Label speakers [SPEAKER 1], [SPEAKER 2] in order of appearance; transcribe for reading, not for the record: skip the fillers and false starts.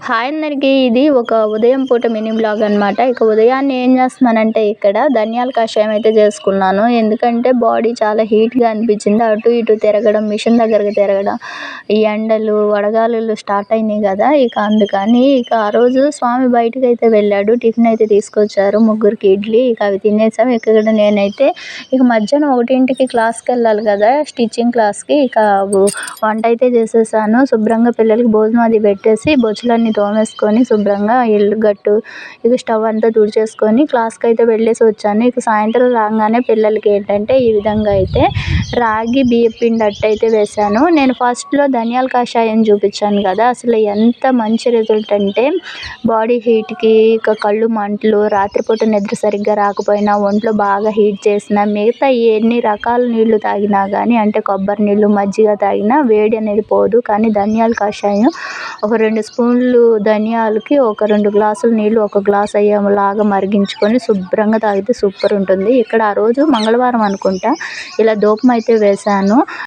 [SPEAKER 1] Hi అందరికీ. ఇది ఒక ఉదయం పూట మినీ బ్లాగ్ అనమాట. ఇక ఉదయాన్నే ఏం చేస్తున్నానంటే ఇక్కడ ధనియాల కషాయం అయితే చేసుకున్నాను. ఎందుకంటే బాడీ చాలా హీట్‌గా అనిపించింది. అటు ఇటు తిరగడం, మిషన్ దగ్గరకి తిరగడం, ఈ ఎండలు, వడగాలులు స్టార్ట్ అయినాయి కదా! ఇక అందుకని ఆ రోజు స్వామి బయటికైతే వెళ్ళాడు. టిఫిన్ అయితే తీసుకొచ్చారు. ముగ్గురికి ఇడ్లీ. ఇక అవి తినేసాం. ఇక్కడ నేనైతే ఇక మధ్యాహ్నం 1కి క్లాస్‌కెళ్ళాలి కదా! స్టిచ్చింగ్ క్లాస్‌కి. ఇక వంట అయితే చేసేసాను. శుభ్రంగా పిల్లలకి భోజనం అది పెట్టేసి బొచ్చులన్నీ తోమేసుకొని శుభ్రంగా ఇల్లు గట్టు ఇక స్టవ్ అంతా తుడిచేసుకొని క్లాస్కి అయితే వెళ్ళేసి వచ్చాను. ఇక సాయంత్రం రాగానే పిల్లలకి ఏంటంటే ఈ విధంగా అయితే రాగి బియ్యం పిండి అట్టు అయితే వేశాను. నేను ఫస్ట్లో ధనియాల కషాయం చూపించాను కదా! అసలు ఎంత మంచి రిజల్ట్ అంటే బాడీ హీట్కి, ఇక కళ్ళు మంటలు, రాత్రిపూట నిద్ర సరిగ్గా రాకపోయినా, ఒంట్లో బాగా హీట్ చేసినా, మిగతా ఎన్ని రకాల నీళ్లు తాగినా కానీ, అంటే కొబ్బరి నీళ్ళు, మజ్జిగ తాగినా వేడి అనేది పోదు. కానీ ధనియాల కషాయం ఒక 2 స్పూన్లు ధనియాలకి ఒక 2 గ్లాసులు నీళ్ళు ఒక గ్లాస్ అయ్యేలాగా మరిగించుకొని శుభ్రంగా తాగితే సూపర్ ఉంటుంది. ఇక్కడ ఆ రోజు మంగళవారం అనుకుంటా ఇలా ధూపం అయితే వేశాను.